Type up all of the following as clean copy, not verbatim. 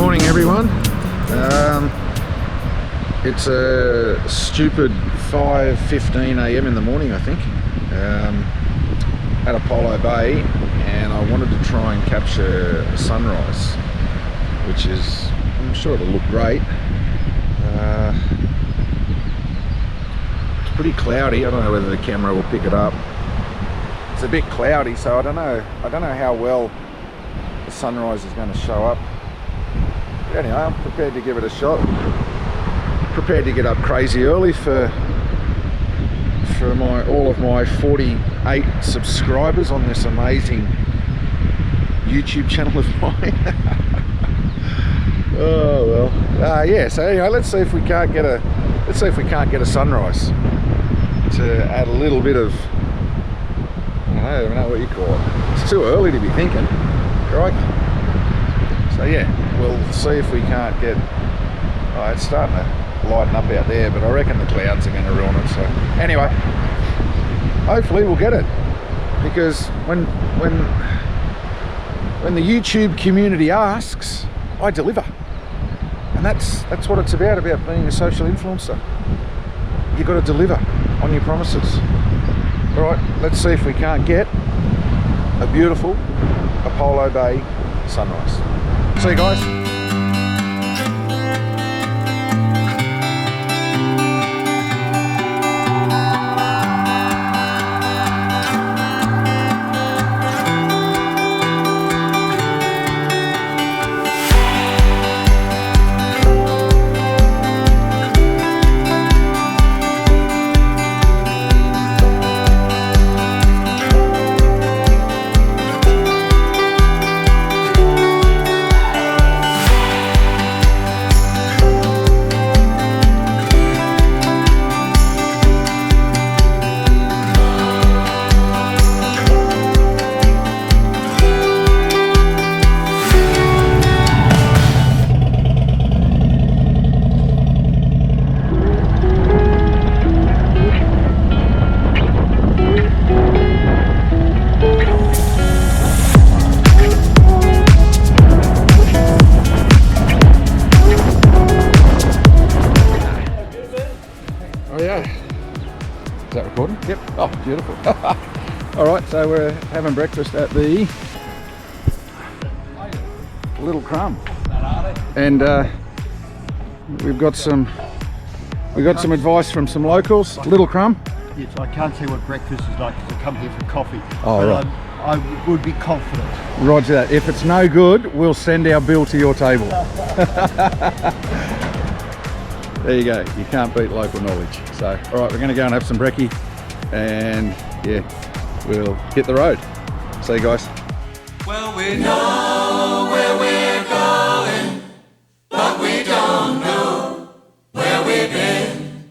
Morning everyone. It's a stupid 5:15 a.m. in the morning, I think, at Apollo Bay, and I wanted to try and capture a sunrise, which is, I'm sure it'll look great. It's pretty cloudy. I don't know whether the camera will pick it up. It's a bit cloudy, so I don't know how well the sunrise is going to show up. But anyway, I'm prepared to give it a shot. Prepared to get up crazy early for all of my 48 subscribers on this amazing YouTube channel of mine. Oh well. Yeah. So anyway, let's see if we can't get a sunrise to add a little bit of, I don't know what you call it. It's too early to be thinking, right? So yeah, we'll see if we can't get. Oh, it's starting to lighten up out there, but I reckon the clouds are going to ruin it. So anyway, hopefully we'll get it, because when the YouTube community asks, I deliver, and that's what it's about being a social influencer. You've got to deliver on your promises. All right, let's see if we can't get a beautiful Apollo Bay sunrise. See you guys. Is that recording? Yep. Oh, beautiful. All right, so we're having breakfast at the Little Crumb, and we've got some advice from some locals. Little Crumb. Yes, I can't say what breakfast is like because I come here for coffee. Oh, but right. I would be confident. Roger that. If it's no good, we'll send our bill to your table. There you go. You can't beat local knowledge. So, all right, we're going to go and have some brekkie, and yeah, we'll hit the road. See you guys. Well, we know where we're going, but we don't know where we've been.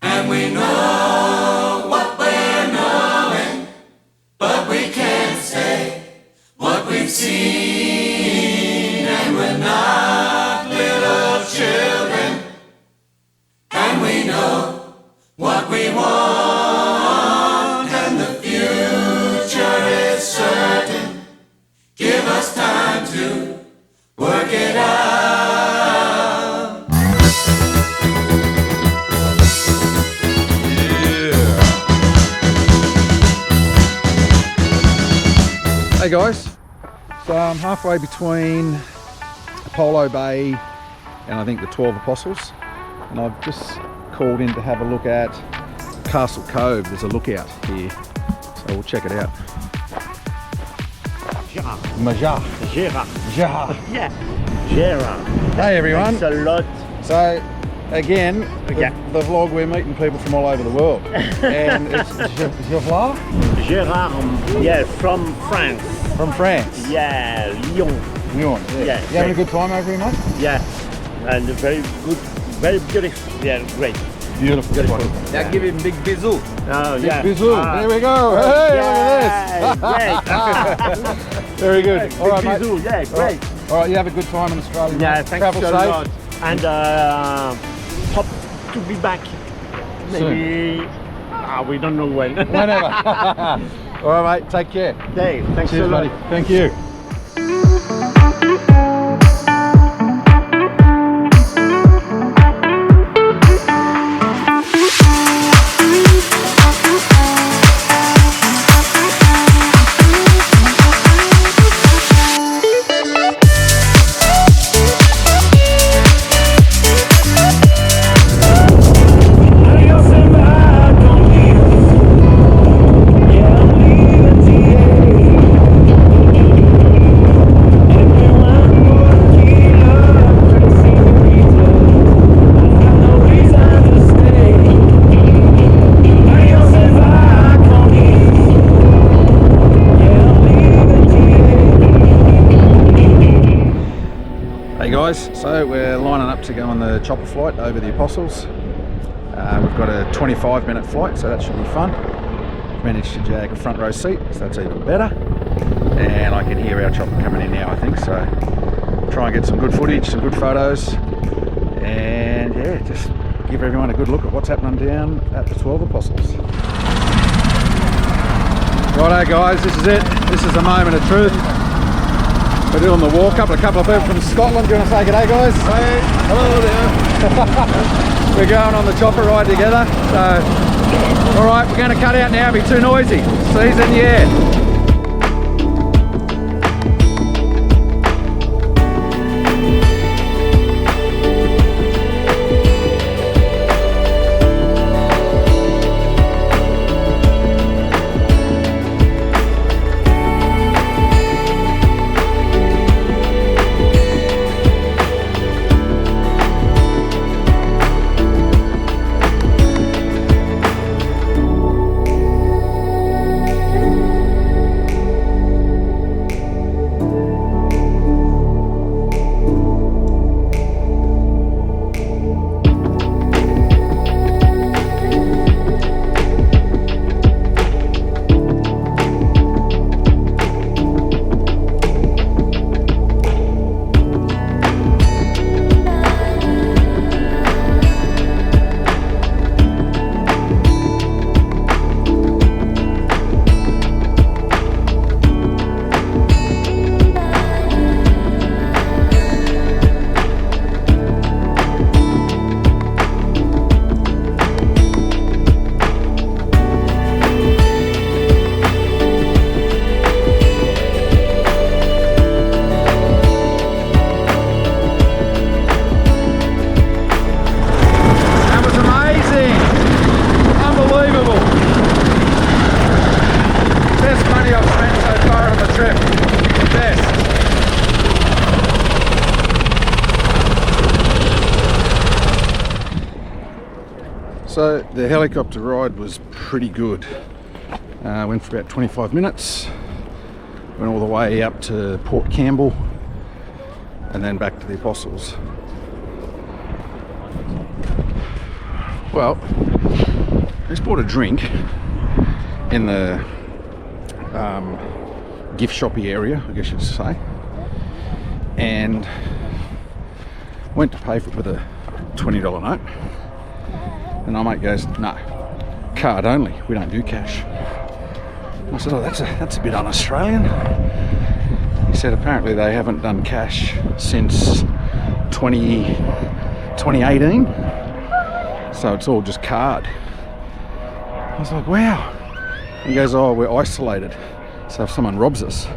And we know what we're knowing, but we can't say what we've seen. And we're not little children, and we know what we want, and the future is certain. Give us time to work it out. Yeah. Hey guys, so I'm halfway between Apollo Bay and I think the 12 Apostles, and I've just called in to have a look at Castle Cove. There's a lookout here, so we'll check it out. Majar. Gerard. Gerard. Yeah. Gerard. Hey everyone. Thanks a lot. So again, the vlog, we're meeting people from all over the world, and it's Gerard Gerard. Yeah, from France. from France. Yeah, Lyon. Lyon. Yeah. You having a good time over here, mate? Yeah. And very good, very beautiful. Yeah, great. Beautiful. Yeah, give him big bisou. Oh, yeah. Bisou. There we go. Hey, yeah, look at this. Very good. All right, mate. Bisou. Yeah, great. All right, you have a good time in Australia. Yeah, mate. thanks Travel a safe. lot. And hope to be back. Maybe we don't know when. Whenever. All right, mate. Take care. Okay, thanks Cheers, a lot. buddy. Thank you. Hey guys, so we're lining up to go on the chopper flight over the Apostles. We've got a 25-minute flight, so that should be fun. Managed to jag a front row seat, so that's even better. And I can hear our chopper coming in now, I think, so try and get some good footage, some good photos, and yeah, just give everyone a good look at what's happening down at the 12 Apostles. Righto guys, this is it. This is the moment of truth. We're doing the walk up. A couple of people from Scotland. Do you want to say g'day guys? Hey, hello there. We're going on the chopper ride together. So, alright, we're going to cut out now, it'll be too noisy. Seas in the air. So the helicopter ride was pretty good. Went for about 25 minutes, went all the way up to Port Campbell and then back to the Apostles. Well, I just bought a drink in the gift shoppy area, I guess you'd say, and went to pay for it with a $20 note. And my mate goes, no, card only, we don't do cash. I said, oh, that's a bit un-Australian. He said apparently they haven't done cash since 2018, so it's all just card. I was like, wow. He goes, oh, we're isolated, so if someone robs us,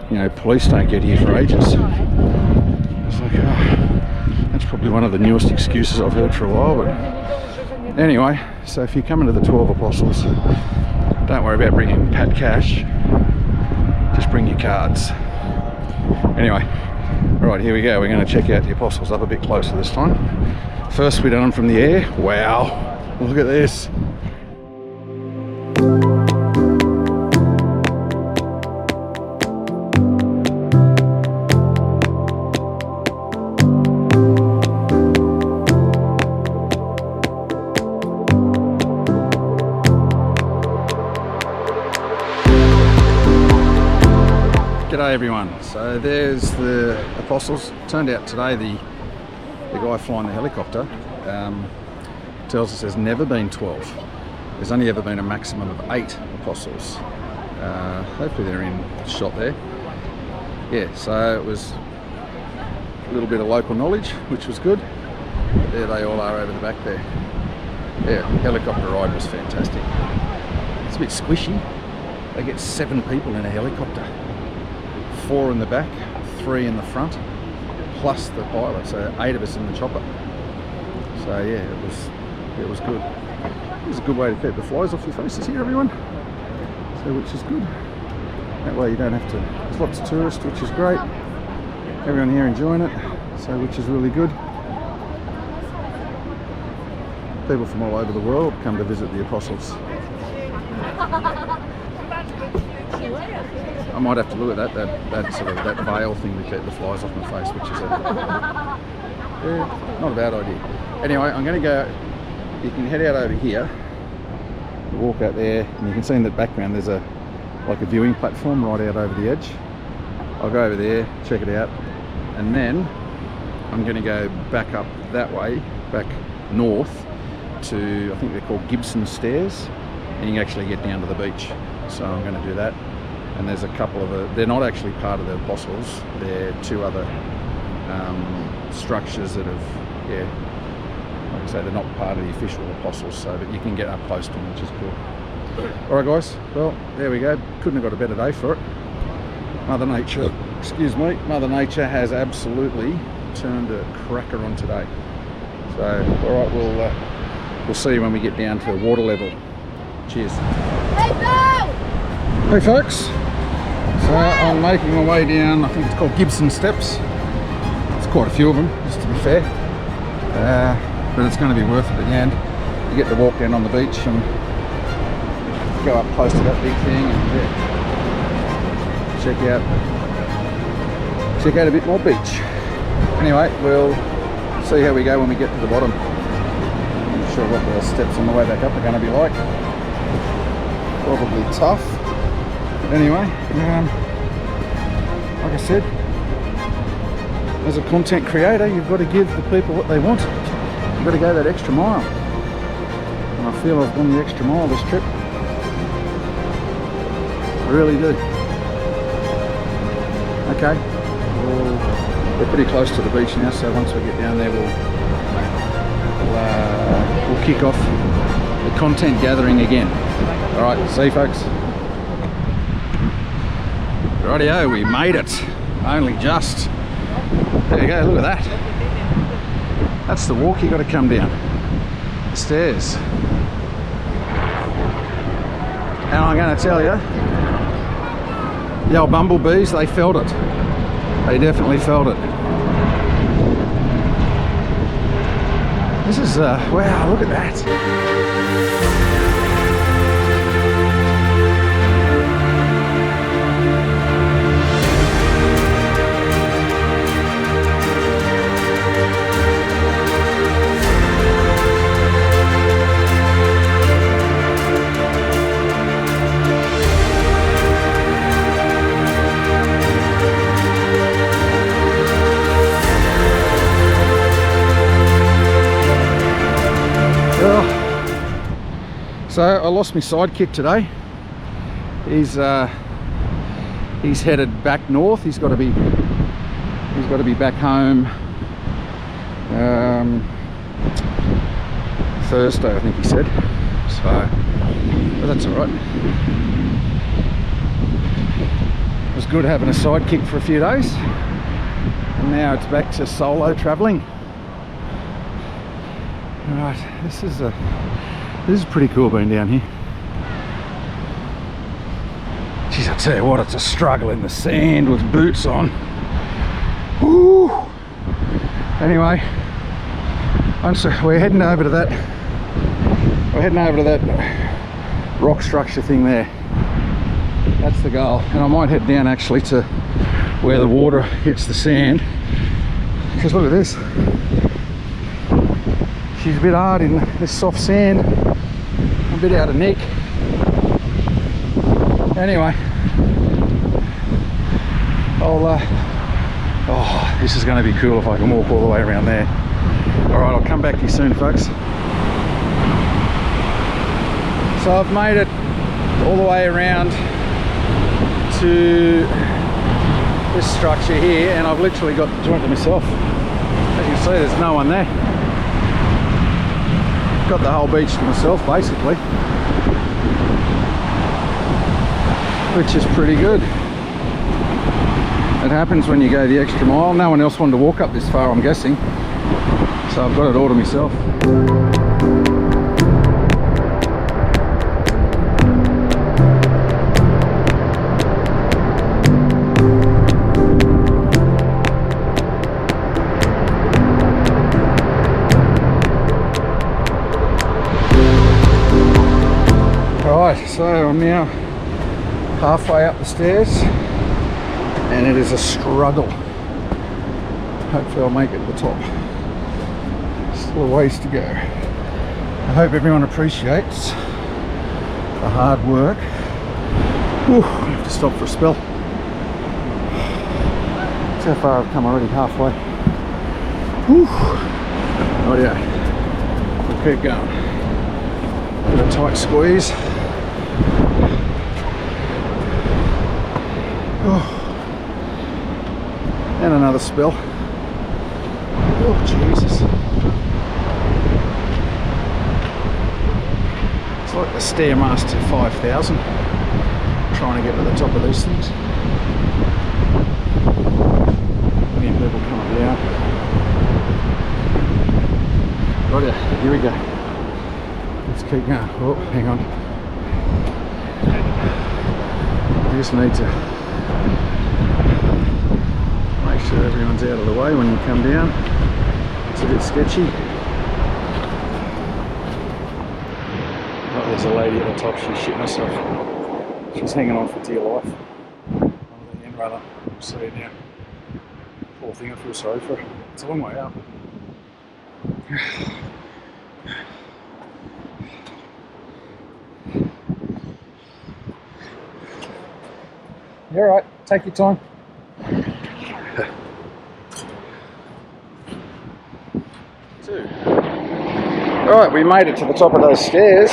you know, police don't get here for ages. I was like, oh, that's probably one of the newest excuses I've heard for a while, but anyway, so if you come into the 12 Apostles, don't worry about bringing pat cash, just bring your cards. Anyway, right, here we go. We're going to check out the Apostles up a bit closer this time. First we done them from the air. Wow, look at this. G'day everyone, so there's the Apostles. Turned out today the guy flying the helicopter tells us there's never been 12. There's only ever been a maximum of 8 Apostles. Hopefully they're in shot there. Yeah, so it was a little bit of local knowledge, which was good. But there they all are over the back there. Yeah, helicopter ride was fantastic. It's a bit squishy. They get 7 people in a helicopter. 4 in the back, 3 in the front, plus the pilot, so 8 of us in the chopper. So yeah, it was good. It was a good way to keep the flies off your faces here, everyone. So which is good. That way you don't have to. There's lots of tourists, which is great. Everyone here enjoying it, so which is really good. People from all over the world come to visit the Apostles. I might have to look at that sort of that veil thing to keep the flies off my face, which is not a bad idea. Anyway, I'm going to go. You can head out over here, walk out there, and you can see in the background there's a viewing platform right out over the edge. I'll go over there, check it out, and then I'm going to go back up that way, back north to, I think they're called Gibson Stairs, and you can actually get down to the beach. So I'm going to do that. And there's a couple of, they're not actually part of the apostles, they're two other structures that have, like I say, they're not part of the official apostles, so but you can get up close to them, which is cool. Alright guys, well, there we go. Couldn't have got a better day for it. Mother Nature, excuse me, Mother Nature has absolutely turned a cracker on today. So, alright, we'll see you when we get down to water level. Cheers. Hey folks, so I'm making my way down, I think it's called Gibson Steps. It's quite a few of them, just to be fair. But it's going to be worth it at the end. You get to walk down on the beach and go up close to that big thing and check out a bit more beach. Anyway, we'll see how we go when we get to the bottom. I'm not sure what the steps on the way back up are going to be like. Probably tough. Anyway, like I said, as a content creator, you've got to give the people what they want. You've got to go that extra mile. And I feel I've gone the extra mile this trip. I really do. Okay, well, we're pretty close to the beach now, so once we get down there, we'll kick off the content gathering again. All right, see you folks. Rightio, we made it. Only just. There you go, look at that. That's the walk you got to come down. The stairs. And I'm going to tell you, the old bumblebees, they felt it. They definitely felt it. This is, wow, look at that. So I lost my sidekick today. He's headed back north. He's got to be back home Thursday, I think he said. So, but that's all right. It was good having a sidekick for a few days, and now it's back to solo travelling. All right, this is pretty cool being down here. Jeez, I tell you what, it's a struggle in the sand with boots on. Woo! Anyway, we're heading over to that. We're heading over to that rock structure thing there. That's the goal, and I might head down actually to where the water hits the sand. Because look at this. She's a bit hard in this soft sand. A bit out of neck. Anyway, oh, this is going to be cool if I can walk all the way around there. All right, I'll come back to you soon, folks. So I've made it all the way around to this structure here, and I've literally got the joint to myself. As you can see, there's no one there. Got the whole beach to myself basically, which is pretty good. It happens when you go the extra mile. No one else wanted to walk up this far, I'm guessing, so I've got it all to myself. So I'm now halfway up the stairs, and it is a struggle. Hopefully I'll make it to the top. Still a ways to go. I hope everyone appreciates the hard work. Whew, I have to stop for a spell. That's how far I've come already, halfway. Whew. Oh yeah, we'll keep going. Bit of a tight squeeze. Oh. And another spell. Oh Jesus. It's like the Stairmaster 5000. Trying to get to the top of these things. Plenty of people coming down. Right, here we go. Let's keep going. Oh, hang on. I just need to make sure everyone's out of the way when you come down. It's a bit sketchy. Oh, there's a lady at the top, she's shitting herself. She's hanging on for dear life. On the end rather. We'll see her now. Poor thing, I feel sorry for her. It's a long way up. You're alright, take your time. Alright, we made it to the top of those stairs.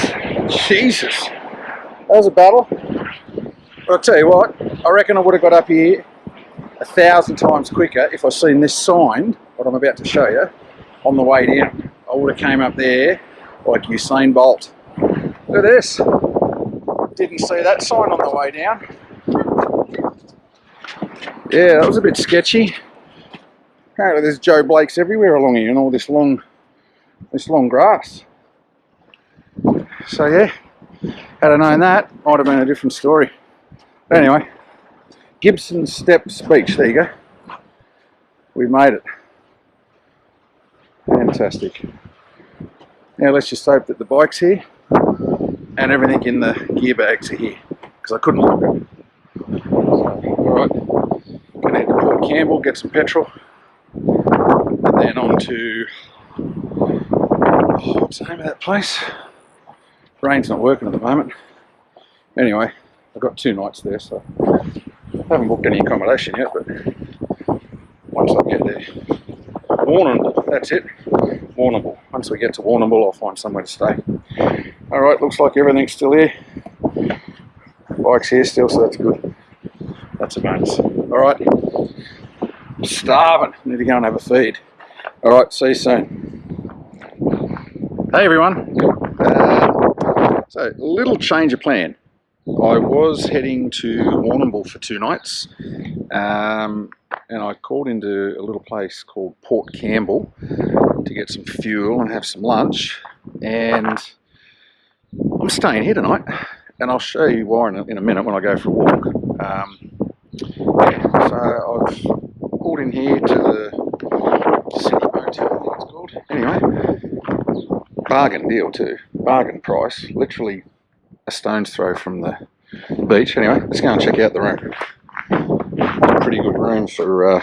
Jesus, that was a battle. But I'll tell you what, I reckon I would have got up here 1,000 times quicker if I'd seen this sign, what I'm about to show you, on the way down. I would have came up there like Usain Bolt. Look at this. Didn't see that sign on the way down. Yeah, that was a bit sketchy. Apparently there's Joe Blakes everywhere along here and all this long grass. So yeah, had I known that, might have been a different story. But anyway, Gibson Steps Beach, there you go. We made it. Fantastic. Now let's just hope that the bike's here and everything in the gear bags are here, because I couldn't look it. Alright, gonna head to Port Campbell, get some petrol, and then on to, what's the name of that place? Brain's not working at the moment. Anyway, I've got 2 nights there, so I haven't booked any accommodation yet, but once I get there, Warrnambool, that's it, Warrnambool. Once we get to Warrnambool, I'll find somewhere to stay. Alright, looks like everything's still here. Bike's here still, so that's good. That's a bonus. Alright, starving, need to go and have a feed. Alright, see you soon. Hey everyone. So, a little change of plan. I was heading to Warrnambool for 2 nights, and I called into a little place called Port Campbell to get some fuel and have some lunch, and I'm staying here tonight, and I'll show you why in a minute when I go for a walk. Yeah, so I've called in here to the City Motel, I think it's called. Anyway, bargain deal too, bargain price, literally a stone's throw from the beach. Anyway, let's go and check out the room. Pretty good room for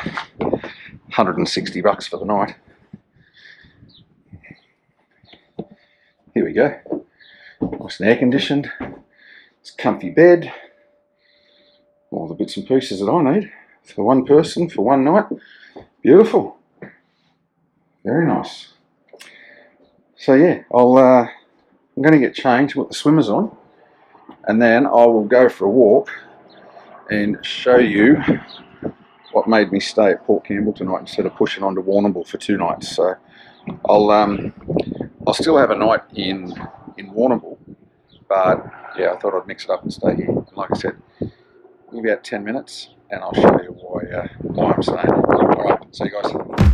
$160 for the night. Here we go. Nice and air conditioned. It's a comfy bed. All the bits and pieces that I need for one person for one night. Beautiful. Very nice. So yeah, I'm going to get changed, put the swimmers on, and then I will go for a walk and show you what made me stay at Port Campbell tonight instead of pushing on to Warrnambool for 2 nights. So I'll still have a night in Warrnambool, but yeah, I thought I'd mix it up and stay here. And like I said, in about 10 minutes, and I'll show you why I'm staying. All right, see you guys.